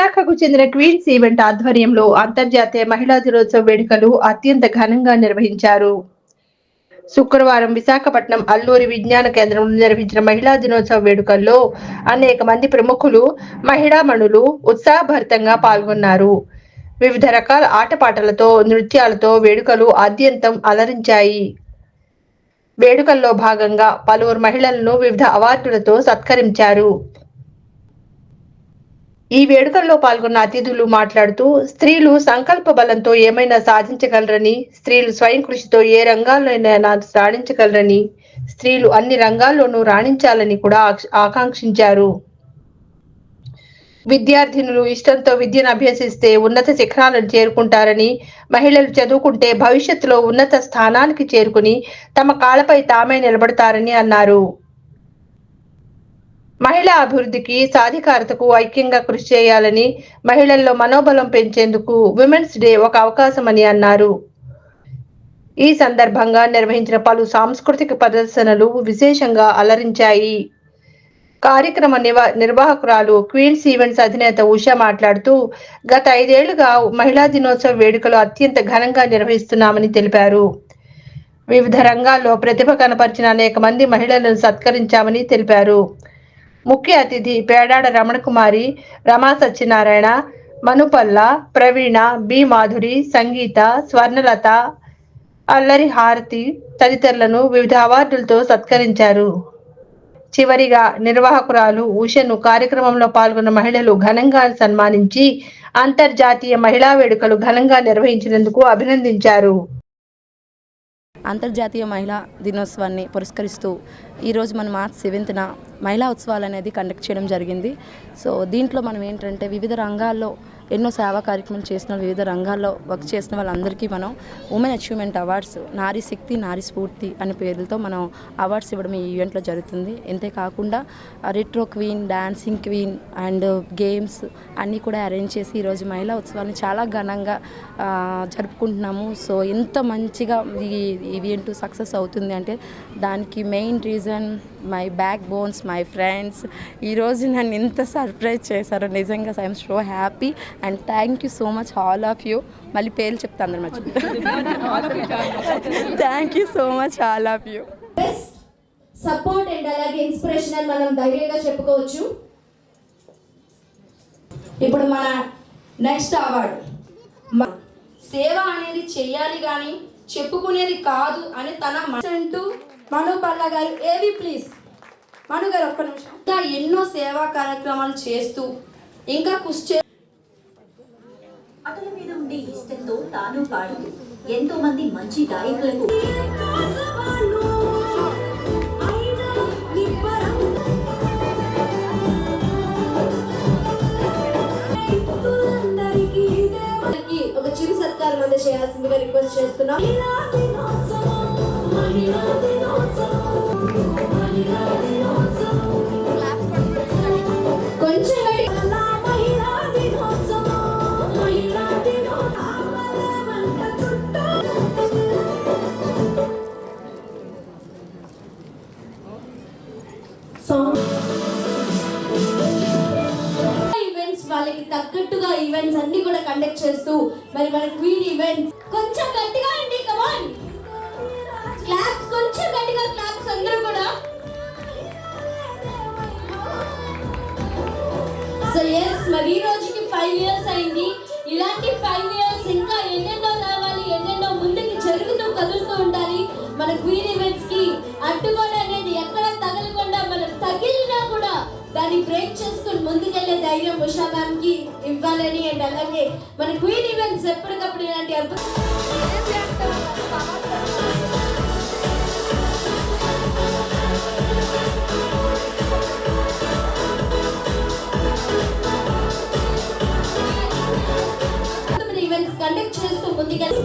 విశాఖకు చెందిన queens event ఆధ్వర్యంలో అంతర్జాతీయ మహిళా దినోత్సవ వేడుకలు అత్యంత ఘనంగా నిర్వహించారు. శుక్రవారం విశాఖపట్నం అల్లూరి విజ్ఞాన కేంద్రంలో నిర్వహించిన మహిళా దినోత్సవ వేడుకల్లో అనేక మంది ప్రముఖులు, మహిళామణులు ఉత్సాహభరితంగా పాల్గొన్నారు. వివిధ రకాల ఆటపాటలతో, నృత్యాలతో వేడుకలు ఆద్యంతం అలరించాయి. వేడుకల్లో భాగంగా పలువురు మహిళలను వివిధ అవార్డులతో సత్కరించారు. ఈ వేడుకల్లో పాల్గొన్న అతిథులు మాట్లాడుతూ, స్త్రీలు సంకల్ప బలంతో ఏమైనా సాధించగలరని, స్త్రీలు స్వయం కృషితో ఏ రంగాల్లోనైనా రాణించగలరని, స్త్రీలు అన్ని రంగాల్లోనూ రాణించాలని కూడా ఆకాంక్షించారు. విద్యార్థినులు ఇష్టంతో విద్యను అభ్యసిస్తే ఉన్నత శిఖరాలను చేరుకుంటారని, మహిళలు చదువుకుంటే భవిష్యత్తులో ఉన్నత స్థానానికి చేరుకుని తమ కాళ్లపై తామే నిలబడతారని అన్నారు. మహిళా అభివృద్ధికి, సాధికారతకు ఐక్యంగా కృషి చేయాలని, మహిళల్లో మనోబలం పెంచేందుకు విమెన్స్ డే ఒక అవకాశమని అన్నారు. ఈ సందర్భంగా నిర్వహించిన పలు సాంస్కృతిక ప్రదర్శనలు విశేషంగా అలరించాయి. కార్యక్రమ నిర్వాహకురాలు క్వీన్స్ ఈవెంట్స్ అధినేత ఉషా మాట్లాడుతూ, గత 5 ఏళ్లుగా మహిళా దినోత్సవ వేడుకలు అత్యంత ఘనంగా నిర్వహిస్తున్నామని తెలిపారు. వివిధ రంగాల్లో ప్రతిభ కనపరిచిన అనేక మంది మహిళలను సత్కరించామని తెలిపారు. ముఖ్య అతిథి పేడాడ రమణకుమారి, రమా సత్యనారాయణ, మనుపల్ల, ప్రవీణ, బి మాధురి, సంగీత, స్వర్ణలత, అల్లరి హారతి తదితరులను వివిధ అవార్డులతో సత్కరించారు. చివరిగా నిర్వాహకురాలు ఉషను కార్యక్రమంలో పాల్గొన్న మహిళలు ఘనంగా సన్మానించి అంతర్జాతీయ మహిళా వేడుకలు ఘనంగా నిర్వహించినందుకు అభినందించారు. అంతర్జాతీయ మహిళా దినోత్సవాన్ని పురస్కరిస్తూ ఈరోజు మనం మార్చ్ 7న మహిళా ఉత్సవాలు అనేది కండక్ట్ చేయడం జరిగింది. సో దీంట్లో మనం ఏంటంటే వివిధ రంగాల్లో ఎన్నో సేవా కార్యక్రమాలు చేసిన, వివిధ రంగాల్లో వర్క్ చేసిన వాళ్ళందరికీ మనం ఉమెన్ అచీవ్మెంట్ అవార్డ్స్, నారీ శక్తి, నారీ స్ఫూర్తి అనే పేర్లతో మనం అవార్డ్స్ ఇవ్వడం ఈ ఈవెంట్లో జరుగుతుంది. అంతేకాకుండా retro queen, dancing queen and games అన్నీ కూడా అరేంజ్ చేసి ఈరోజు మహిళా ఉత్సవాన్ని చాలా ఘనంగా జరుపుకుంటున్నాము. సో ఎంత మంచిగా ఈ ఈవెంట్ సక్సెస్ అవుతుంది అంటే దానికి main reason my back bones, my friends. ఈరోజు నన్ను ఎంత సర్ప్రైజ్ చేశారో నిజంగా I'm so happy and thank you so much all of you. మళ్ళీ పేర్లు చెప్తా అందరు మర్చిపోయి thank you so much all of you. Support and అలాగే ఇన్స్పిరేషన్ అని మనం ధైర్యంగా చెప్పుకోవచ్చు. ఇప్పుడు మన నెక్స్ట్ అవార్డు, సేవ అనేది చెయ్యాలి కానీ చెప్పుకునేది కాదు అని తన అంటూ మనుపల్ల గారు, ఏవి ప్లీజ్ మను గారు ఒక్క నిమిషం. ఇంకా ఎన్నో సేవా కార్యక్రమాలు చేస్తూ ఇంకా కృషి అతని మీద ఉండే ఇష్టంతో తాను పాడుతూ ఎంతో మంది మంచి గాయకులకు ఒక చిరు సత్కారం అందజేయాల్సిందిగా రిక్వెస్ట్ చేస్తున్నాం. కొంచెం ఈవెంట్స్ వాళ్ళకి తగ్గట్టుగా ఈవెంట్స్ అన్ని కూడా కండక్ట్ చేస్తూ మరి మన క్వీన్ ఈవెంట్స్ కొంచెం గట్టిగా అండి, కమాన్ క్లాప్స్, కొంచెం గట్టిగా క్లాప్స్ అందరూ కూడా. సో ఎస్, మరి ఈ రోజుకి 5 years అయింది. ఇలాంటి 5 years ఇంకా ఎన్నెన్నో రావాలి, ఎన్నెన్నో ముందుకు జరుగుతూ కదులుతూ ఉండాలి. మన క్వీన్ ఈవెంట్స్ కి అడ్డుగోడ అనేది ఎక్కడ తగలకుండా, మనం తగిలినా కూడా దాన్ని బ్రేక్ చేసుకుని ముందుకెళ్లే ధైర్యం ఉషా మ్యామ్ కి ఇవ్వాలని అండ్ అలాగే మన క్వీన్ ఈవెంట్స్ ఎప్పటికప్పుడు ఇలాంటి ఈవెంట్స్ కండక్ట్ చేస్తూ ముందుకెళ్ళి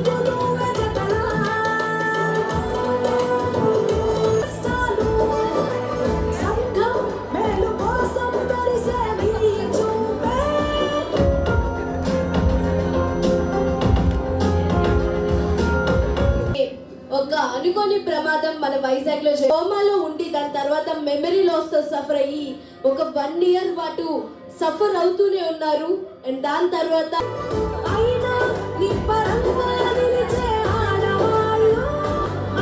ఒక అనుకోని ప్రమాదం మన వైజాగ్ లో కోమాలో ఉండి దాని తర్వాత మెమరీ లాస్ తో సఫర్ అయ్యి ఒక 1 year పాటు సఫర్ అవుతూనే ఉన్నారు. అండ్ దాని తర్వాత అయినా నిబ్బరంగా నిలిచే ఆడవాళ్ళు,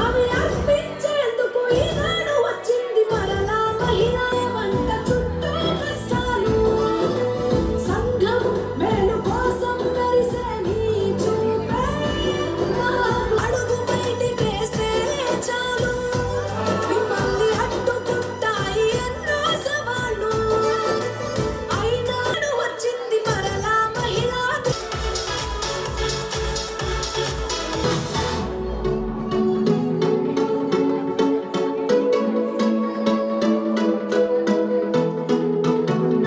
అవి అర్పించేందుకు ఈనాడు వచ్చింది మరలా మహిళా వంట చుట్టూ కష్టాలు. సంఘం మేలు కోసం మెరిసే నీ చూపే అడుగు బయటికేస్తే చాలు, మిమ్మల్ని అడ్డుకుంటాయి ఎన్నో సవాళ్ళు. అయినాడు వచ్చింది మరలా మహిళా.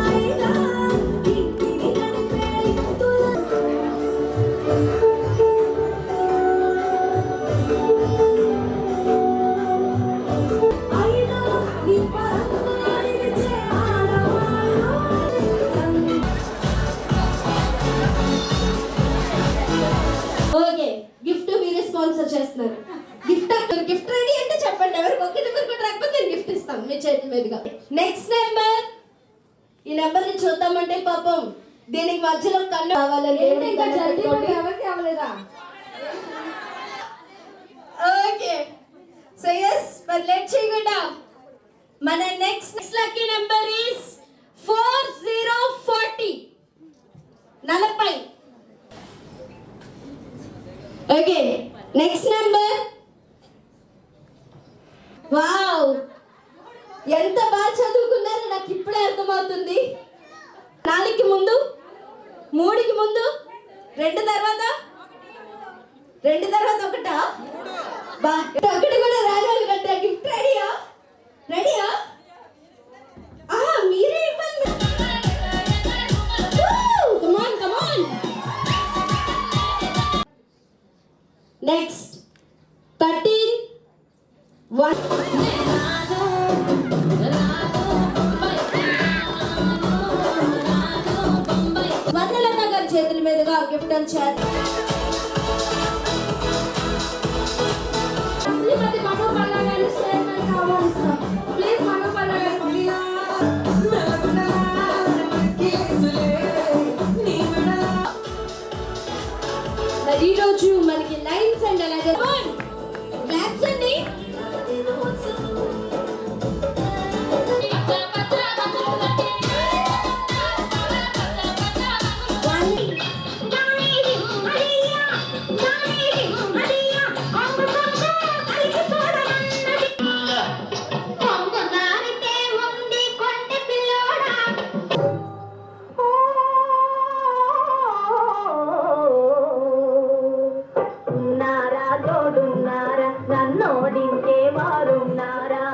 అయినా ఇంటిని నడిపే ఇత్తుల అయినా నీ పరంగా నిలిచే ఆడవాళ్ళు. ఓకే, గిఫ్ట్ మీరే స్పాన్సర్ చేస్తున్నారు. గిఫ్ట్ రెడీ అంటే చెప్పండి. ఎవరికి ఒక నెంబర్ కూడా రాకపోతే నేను గిఫ్ట్ ఇస్తాను మీ చేతి మీదుగా. నెక్స్ట్ నెంబర్, ఈ నెంబర్ ని చూద్దామంటే పాపం దీనికి మధ్యలో కన్ను కావాలని ఎవరికి అవ్వలేదా? Okay, so yes, but let's చేయకుండా మన next lucky number is 4040 40. Okay, next number. Wow, ఎంత బాగా చదువుకున్నారో నాకు ఇప్పుడే అర్థమవుతుంది. 4కి ముందు, 3కి ముందు, 2 తర్వాత 1 బా, ఒకటి కూడా రాజాలు కంటే గిఫ్ట్ రెడీయా? రెడీయా? మీరే ఇవ్వండి. కమాన్ కమాన్. నెక్స్ట్ 13 1. వనలత గారి చేతుల మీదుగా గిఫ్ట్ అని శ్రీమతి మను పల్ల గారి స్టేట్మెంట్ ఆహ్వానిస్తున్నాం. ప్లీజ్ మను పల్ల గారు ఈ రోజు మనకి లైన్స్ అండ్ అలాగే క్లాప్స్ అండి. నన్నోడించే వారున్నారా?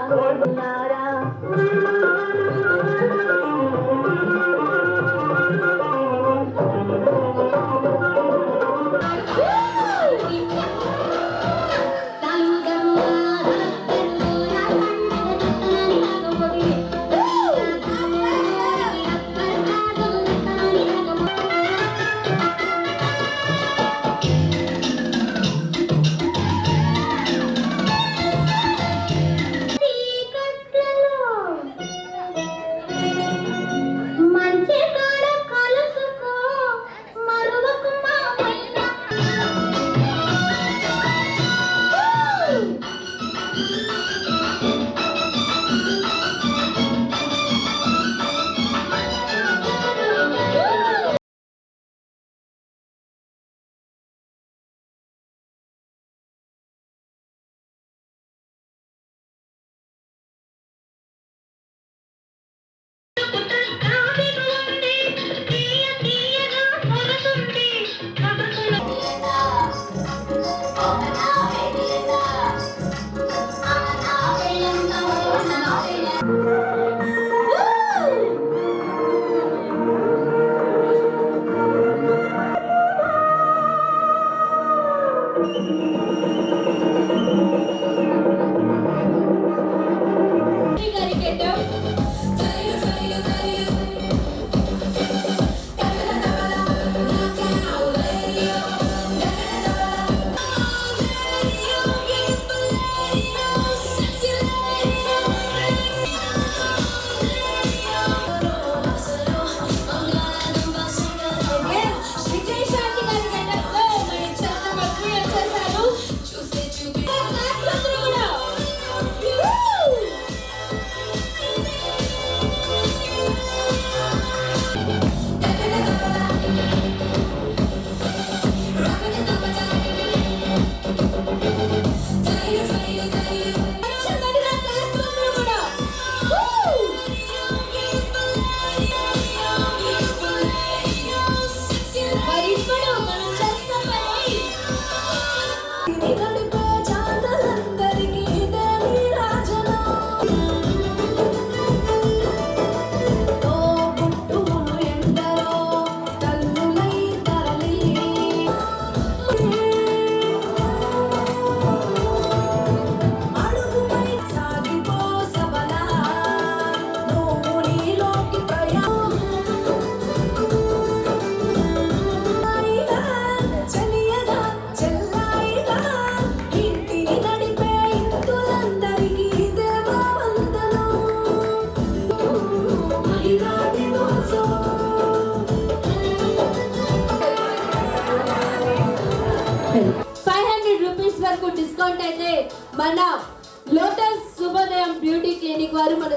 లోటస్ శుభోదయం బ్యూటీ క్లినిక్ వారు మన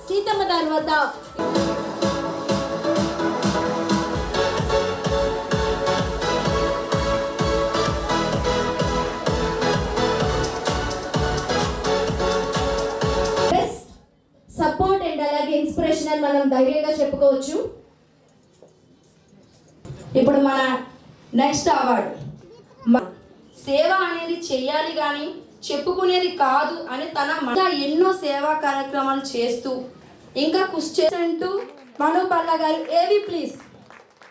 సీతమ్మ తర్వాత సపోర్ట్ అండ్ అలాగే ఇన్స్పిరేషన్ అని మనం ధైర్యంగా చెప్పుకోవచ్చు. ఇప్పుడు మన నెక్స్ట్ అవార్డు సేవ అనేది చెయ్యాలి కానీ చెప్పుకునేది కాదు అని తన ఎన్నో సేవా కార్యక్రమాలు చేస్తూ ఇంకా కృషి చేస్తూ మను పల్ల గారు ఏవి ప్లీజ్.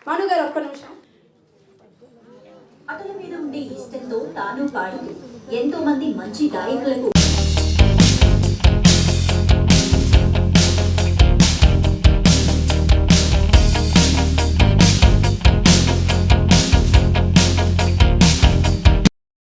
మను గారు ఒక్క నిమిషం. పాటల మీద ఉండే ఇష్టంతో తాను పాడుతూ ఎంతో మంది మంచి గాయకులకు